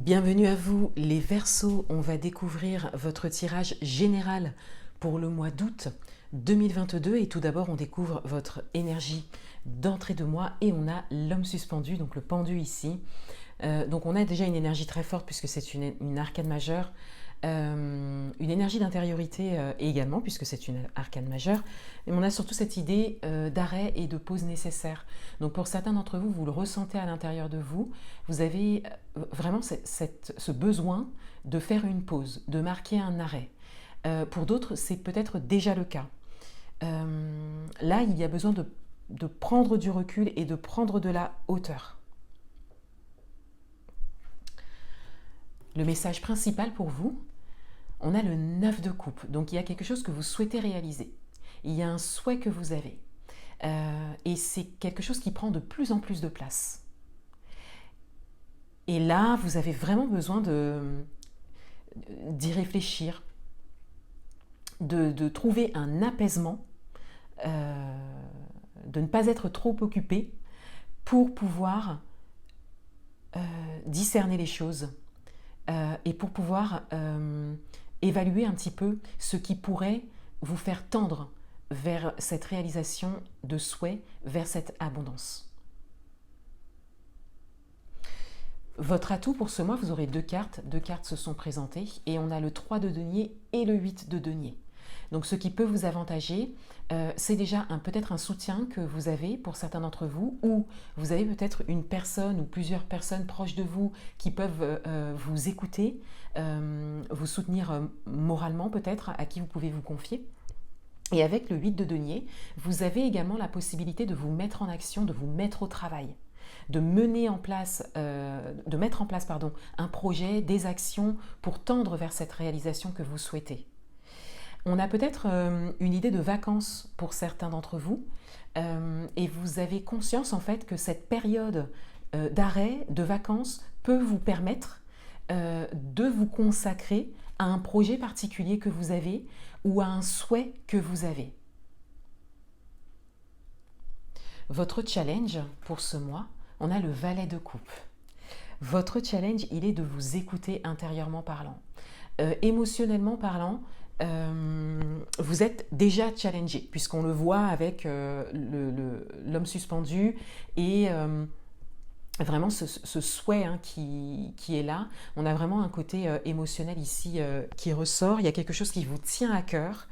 Bienvenue à vous les Verseaux, on va découvrir votre tirage général pour le mois d'août 2022 et tout d'abord on découvre votre énergie d'entrée de mois et on a l'homme suspendu, donc le pendu ici. Donc on a déjà une énergie très forte puisque c'est une arcane majeure, une énergie d'intériorité également puisque c'est une arcane majeure, mais on a surtout cette idée d'arrêt et de pause nécessaire. Donc pour certains d'entre vous, vous le ressentez à l'intérieur de vous, vous avez vraiment ce besoin de faire une pause, de marquer un arrêt. Pour d'autres, c'est peut-être déjà le cas. Là, il y a besoin de prendre du recul et de prendre de la hauteur. Le message principal pour vous, on a le 9 de coupe. Donc il y a quelque chose que vous souhaitez réaliser. Il y a un souhait que vous avez. Et c'est quelque chose qui prend de plus en plus de place. Et là, vous avez vraiment besoin d'y réfléchir, de trouver un apaisement, de ne pas être trop occupé pour pouvoir discerner les choses et pour pouvoir évaluer un petit peu ce qui pourrait vous faire tendre vers cette réalisation de souhait, vers cette abondance. Votre atout pour ce mois, vous aurez deux cartes se sont présentées et on a le 3 de denier et le 8 de denier. Donc ce qui peut vous avantager, c'est déjà peut-être un soutien que vous avez pour certains d'entre vous, ou vous avez peut-être une personne ou plusieurs personnes proches de vous qui peuvent vous écouter, vous soutenir moralement peut-être, à qui vous pouvez vous confier. Et avec le 8 de denier, vous avez également la possibilité de vous mettre en action, de vous mettre au travail, de mettre en place un projet, des actions pour tendre vers cette réalisation que vous souhaitez. On a peut-être une idée de vacances pour certains d'entre vous et vous avez conscience en fait que cette période d'arrêt, de vacances peut vous permettre de vous consacrer à un projet particulier que vous avez ou à un souhait que vous avez. Votre challenge pour ce mois, on a le valet de coupe. Votre challenge, il est de vous écouter intérieurement parlant. Émotionnellement parlant, vous êtes déjà challengé, puisqu'on le voit avec l'homme suspendu et vraiment ce souhait qui est là. On a vraiment un côté émotionnel ici qui ressort. Il y a quelque chose qui vous tient à cœur,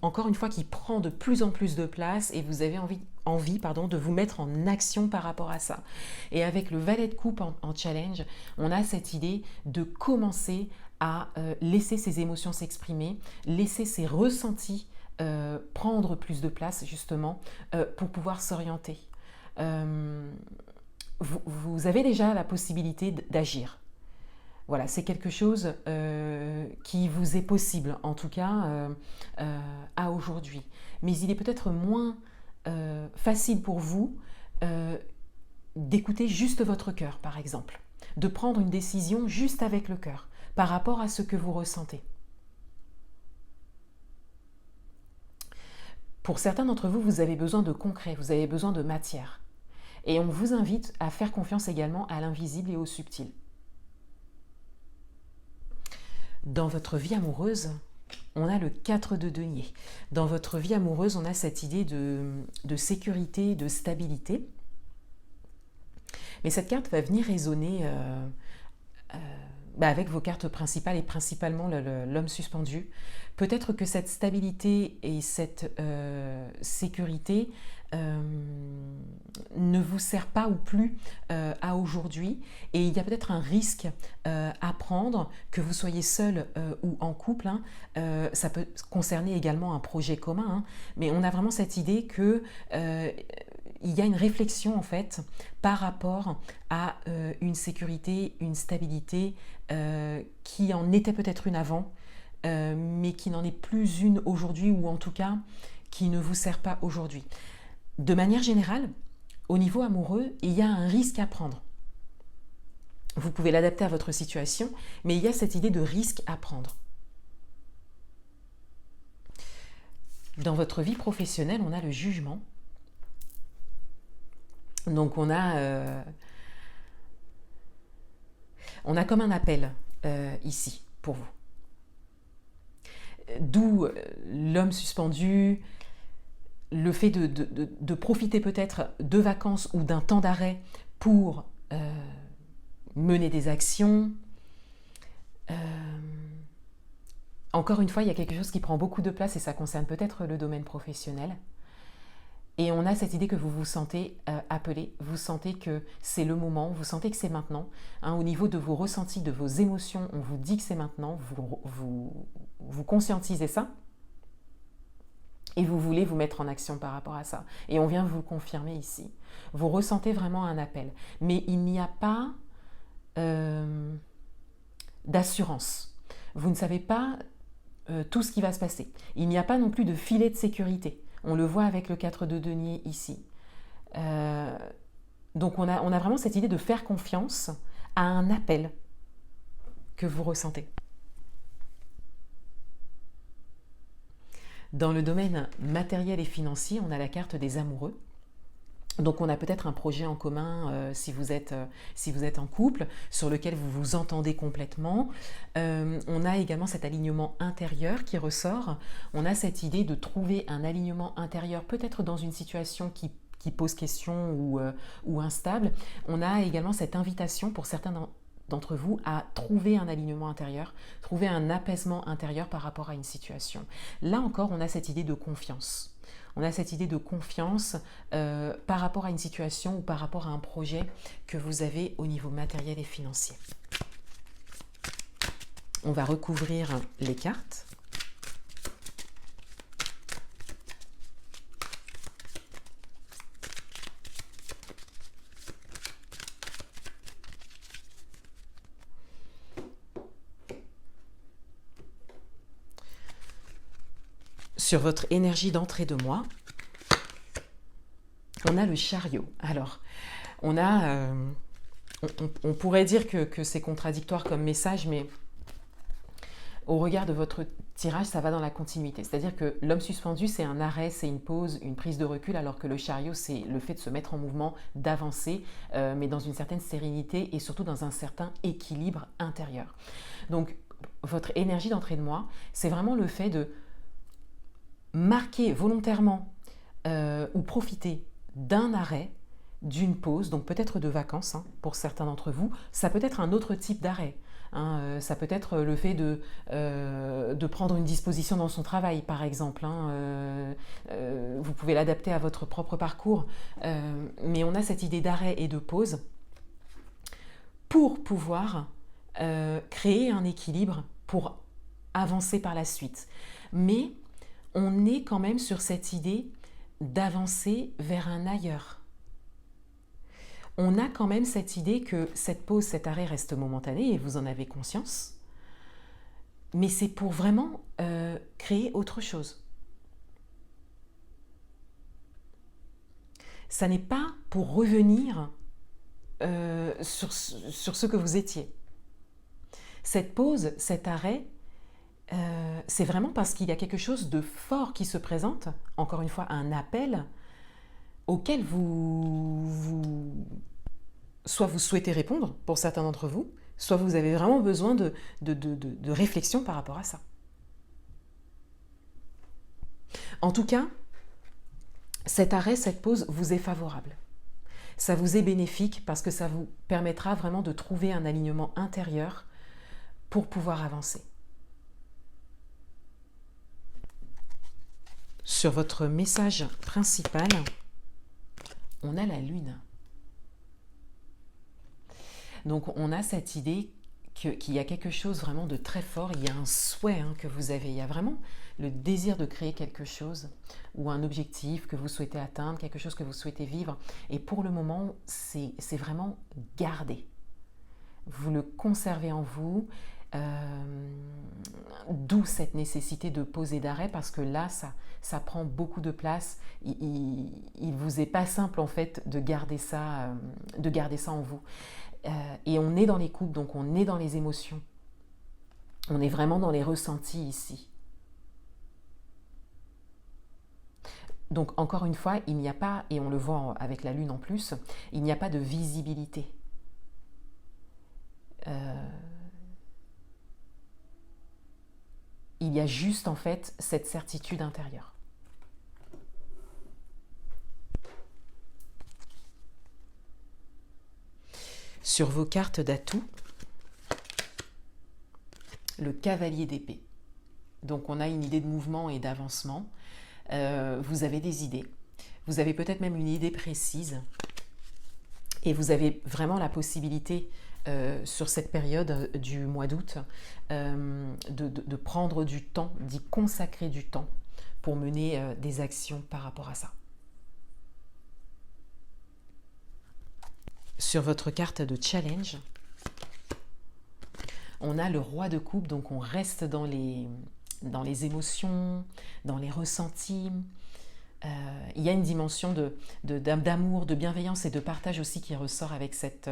encore une fois, qui prend de plus en plus de place et vous avez envie de vous mettre en action par rapport à ça. Et avec le valet de coupe en challenge, on a cette idée de commencer à laisser ses émotions s'exprimer, laisser ses ressentis prendre plus de place justement pour pouvoir s'orienter. Vous avez déjà la possibilité d'agir. Voilà, c'est quelque chose qui vous est possible, en tout cas à aujourd'hui. Mais il est peut-être moins facile pour vous d'écouter juste votre cœur, par exemple, de prendre une décision juste avec le cœur, par rapport à ce que vous ressentez. Pour certains d'entre vous, vous avez besoin de concret, vous avez besoin de matière. Et on vous invite à faire confiance également à l'invisible et au subtil. Dans votre vie amoureuse, on a le 4 de denier. Dans votre vie amoureuse, on a cette idée de sécurité, de stabilité. Mais cette carte va venir résonner avec vos cartes principales et principalement l'homme suspendu. Peut-être que cette stabilité et cette sécurité ne vous sert pas ou plus à aujourd'hui et il y a peut-être un risque à prendre, que vous soyez seul ou en couple. Ça peut concerner également un projet commun, mais on a vraiment cette idée que il y a une réflexion en fait par rapport à une sécurité, une stabilité qui en était peut-être une avant, mais qui n'en est plus une aujourd'hui, ou en tout cas qui ne vous sert pas aujourd'hui. De manière générale, au niveau amoureux, il y a un risque à prendre. Vous pouvez l'adapter à votre situation, mais il y a cette idée de risque à prendre. Dans votre vie professionnelle, on a le jugement. Donc on a On a comme un appel ici pour vous. D'où l'homme suspendu, le fait de profiter peut-être de vacances ou d'un temps d'arrêt pour mener des actions. Encore une fois, il y a quelque chose qui prend beaucoup de place et ça concerne peut-être le domaine professionnel. Et on a cette idée que vous vous sentez appelé, vous sentez que c'est le moment, vous sentez que c'est maintenant. Au niveau de vos ressentis, de vos émotions, on vous dit que c'est maintenant, vous conscientisez ça et vous voulez vous mettre en action par rapport à ça. Et on vient vous le confirmer ici. Vous ressentez vraiment un appel. Mais il n'y a pas d'assurance. Vous ne savez pas tout ce qui va se passer. Il n'y a pas non plus de filet de sécurité. On le voit avec le 4 de denier ici. Donc on a vraiment cette idée de faire confiance à un appel que vous ressentez. Dans le domaine matériel et financier, on a la carte des amoureux. Donc on a peut-être un projet en commun si vous êtes en couple, sur lequel vous vous entendez complètement. On a également cet alignement intérieur qui ressort. On a cette idée de trouver un alignement intérieur, peut-être dans une situation qui pose question ou instable. On a également cette invitation pour certains d'entre vous à trouver un alignement intérieur, trouver un apaisement intérieur par rapport à une situation. Là encore, on a cette idée de confiance. On a cette idée de confiance par rapport à une situation ou par rapport à un projet que vous avez au niveau matériel et financier. On va recouvrir les cartes. Sur votre énergie d'entrée de mois, on a le chariot. Alors, on pourrait dire que c'est contradictoire comme message, mais au regard de votre tirage, ça va dans la continuité. C'est-à-dire que l'homme suspendu, c'est un arrêt, c'est une pause, une prise de recul, alors que le chariot, c'est le fait de se mettre en mouvement, d'avancer, mais dans une certaine sérénité et surtout dans un certain équilibre intérieur. Donc, votre énergie d'entrée de mois, c'est vraiment le fait de marquer volontairement ou profiter d'un arrêt, d'une pause, donc peut-être de vacances pour certains d'entre vous. Ça peut être un autre type d'arrêt. Ça peut être le fait de prendre une disposition dans son travail, par exemple. Vous pouvez l'adapter à votre propre parcours. Mais on a cette idée d'arrêt et de pause pour pouvoir créer un équilibre pour avancer par la suite. Mais on est quand même sur cette idée d'avancer vers un ailleurs. On a quand même cette idée que cette pause, cet arrêt reste momentané et vous en avez conscience, mais c'est pour vraiment créer autre chose. Ça n'est pas pour revenir sur ce que vous étiez. Cette pause, cet arrêt, c'est vraiment parce qu'il y a quelque chose de fort qui se présente, encore une fois un appel auquel soit vous souhaitez répondre pour certains d'entre vous, soit vous avez vraiment besoin de réflexion par rapport à ça. En tout cas, cet arrêt, cette pause vous est favorable. Ça vous est bénéfique parce que ça vous permettra vraiment de trouver un alignement intérieur pour pouvoir avancer. Sur votre message principal, on a la lune. Donc on a cette idée qu'il y a quelque chose vraiment de très fort, il y a un souhait que vous avez, il y a vraiment le désir de créer quelque chose ou un objectif que vous souhaitez atteindre, quelque chose que vous souhaitez vivre. Et pour le moment, c'est vraiment gardé. Vous le conservez en vous, d'où cette nécessité de pause et d'arrêt, parce que là, ça prend beaucoup de place. Il vous est pas simple en fait de garder ça en vous. Et on est dans les couples, donc on est dans les émotions. On est vraiment dans les ressentis ici. Donc encore une fois, il n'y a pas, et on le voit avec la lune en plus, il n'y a pas de visibilité. Il y a juste en fait cette certitude intérieure. Sur vos cartes d'atout, le cavalier d'épée. Donc on a une idée de mouvement et d'avancement. Vous avez des idées. Vous avez peut-être même une idée précise. Et vous avez vraiment la possibilité, sur cette période du mois d'août, de prendre du temps, d'y consacrer du temps pour mener des actions par rapport à ça. Sur votre carte de challenge, on a le roi de coupe, donc on reste dans les émotions, dans les ressentis. Il y a une dimension d'amour, de bienveillance et de partage aussi qui ressort avec cette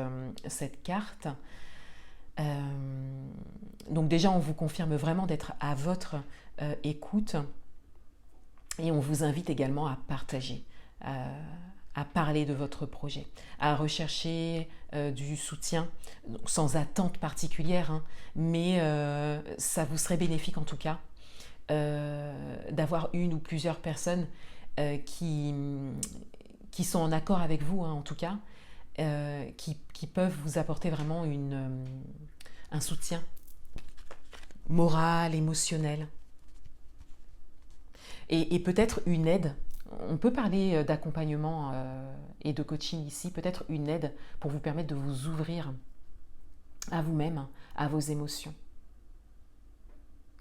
carte. Donc déjà, on vous confirme vraiment d'être à votre écoute et on vous invite également à partager, à parler de votre projet, à rechercher du soutien, sans attente particulière, hein, mais ça vous serait bénéfique en tout cas d'avoir une ou plusieurs personnes qui sont en accord avec vous, hein, en tout cas, qui peuvent vous apporter vraiment un soutien moral, émotionnel, et peut-être une aide. On peut parler d'accompagnement et de coaching ici, peut-être une aide pour vous permettre de vous ouvrir à vous-même, à vos émotions,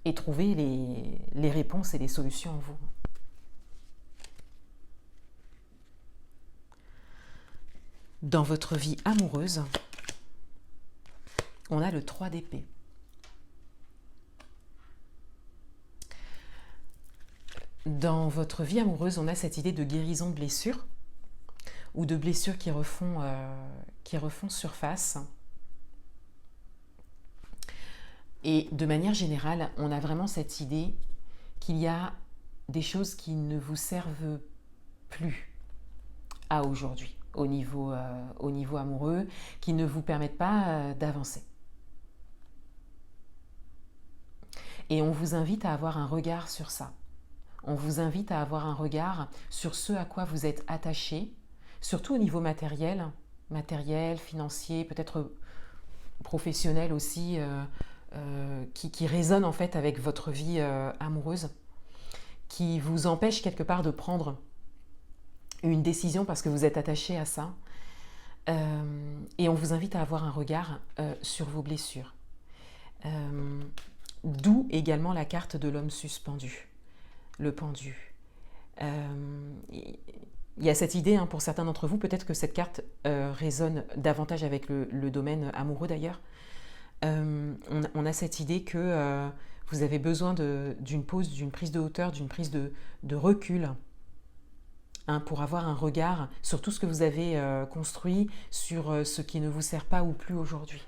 et trouver les réponses et les solutions en vous. Dans votre vie amoureuse, on a le 3 d'épée. Dans votre vie amoureuse, on a cette idée de guérison de blessures ou de blessures qui refont surface. Et de manière générale, on a vraiment cette idée qu'il y a des choses qui ne vous servent plus à aujourd'hui, au niveau amoureux, qui ne vous permettent pas d'avancer. Et on vous invite à avoir un regard sur ça. On vous invite à avoir un regard sur ce à quoi vous êtes attaché, surtout au niveau matériel, financier, peut-être professionnel aussi, qui résonne en fait avec votre vie amoureuse, qui vous empêche quelque part de prendre une décision parce que vous êtes attaché à ça. Et on vous invite à avoir un regard sur vos blessures. D'où également la carte de l'homme suspendu, le pendu. Il y a cette idée, hein, pour certains d'entre vous, peut-être que cette carte résonne davantage avec le domaine amoureux d'ailleurs. On a cette idée que vous avez besoin d'une pause, d'une prise de hauteur, d'une prise de recul, hein, pour avoir un regard sur tout ce que vous avez construit, sur ce qui ne vous sert pas ou plus aujourd'hui.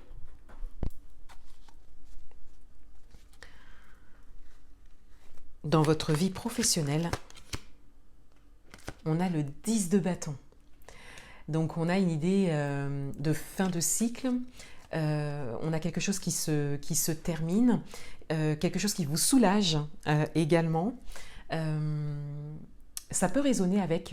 Dans votre vie professionnelle, on a le 10 de bâton. Donc on a une idée de fin de cycle, on a quelque chose qui se termine, quelque chose qui vous soulage également. Ça peut résonner avec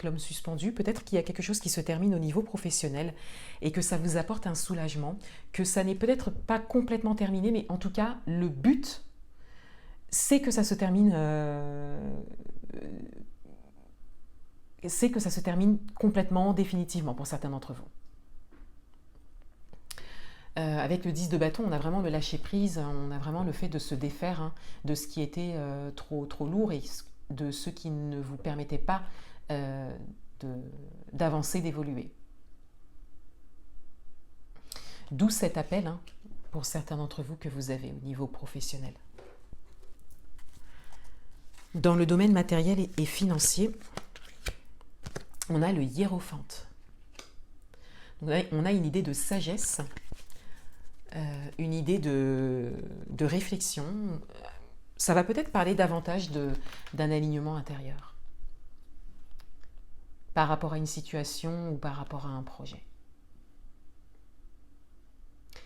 l'homme suspendu. Peut-être qu'il y a quelque chose qui se termine au niveau professionnel et que ça vous apporte un soulagement, que ça n'est peut-être pas complètement terminé, mais en tout cas, le but, c'est que ça se termine, complètement, définitivement pour certains d'entre vous. Avec le 10 de bâton, on a vraiment le lâcher prise, on a vraiment le fait de se défaire, hein, de ce qui était trop lourd et de ce qui ne vous permettait pas d'avancer, d'évoluer. D'où cet appel, hein, pour certains d'entre vous, que vous avez au niveau professionnel. Dans le domaine matériel et financier, on a le hiérophante. On a une idée de sagesse, une idée de réflexion. Ça va peut-être parler davantage d'un alignement intérieur par rapport à une situation ou par rapport à un projet.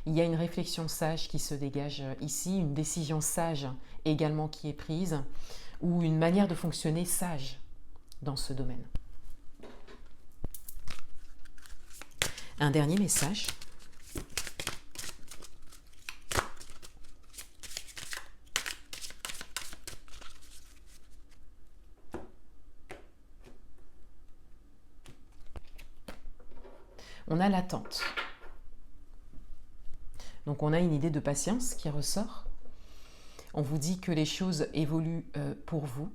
Il y a une réflexion sage qui se dégage ici, une décision sage également qui est prise, ou une manière de fonctionner sage dans ce domaine. Un dernier message. On a l'attente. Donc on a une idée de patience qui ressort. On vous dit que les choses évoluent pour vous.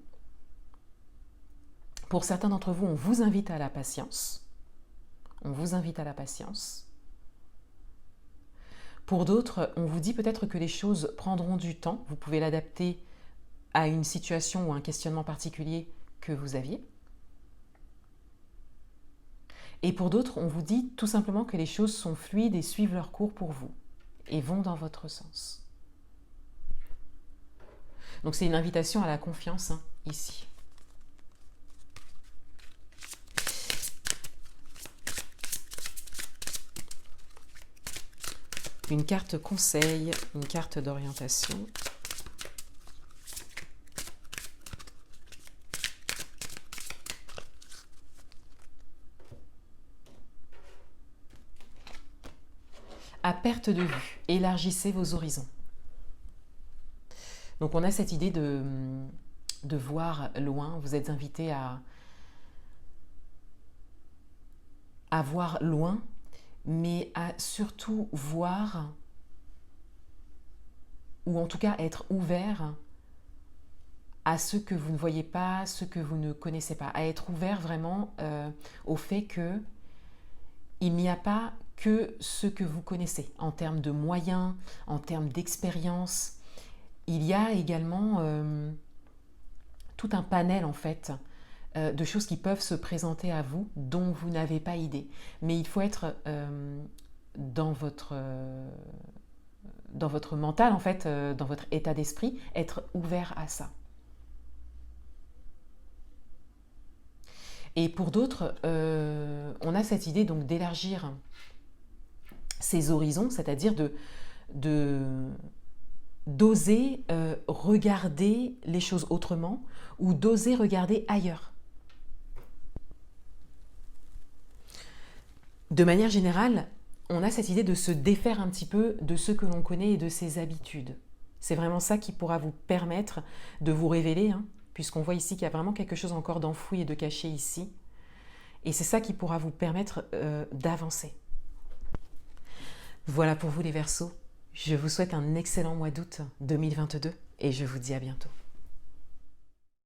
Pour certains d'entre vous, on vous invite à la patience. On vous invite à la patience. Pour d'autres, on vous dit peut-être que les choses prendront du temps. Vous pouvez l'adapter à une situation ou un questionnement particulier que vous aviez. Et pour d'autres, on vous dit tout simplement que les choses sont fluides et suivent leur cours pour vous et vont dans votre sens. Donc c'est une invitation à la confiance ici. Une carte conseil, une carte d'orientation. À perte de vue, élargissez vos horizons. Donc on a cette idée de voir loin. Vous êtes invité à voir loin, mais à surtout voir, ou en tout cas être ouvert à ce que vous ne voyez pas, ce que vous ne connaissez pas, à être ouvert vraiment au fait que il n'y a pas que ce que vous connaissez en termes de moyens, en termes d'expérience. Il y a également tout un panel en fait de choses qui peuvent se présenter à vous dont vous n'avez pas idée. Mais il faut être dans votre mental en fait, dans votre état d'esprit, être ouvert à ça. Et pour d'autres, on a cette idée donc d'élargir ses horizons, c'est-à-dire d'oser regarder les choses autrement ou d'oser regarder ailleurs. De manière générale, on a cette idée de se défaire un petit peu de ce que l'on connaît et de ses habitudes. C'est vraiment ça qui pourra vous permettre de vous révéler, puisqu'on voit ici qu'il y a vraiment quelque chose encore d'enfoui et de caché ici. Et c'est ça qui pourra vous permettre d'avancer. Voilà pour vous les Verseaux. Je vous souhaite un excellent mois d'août 2022 et je vous dis à bientôt.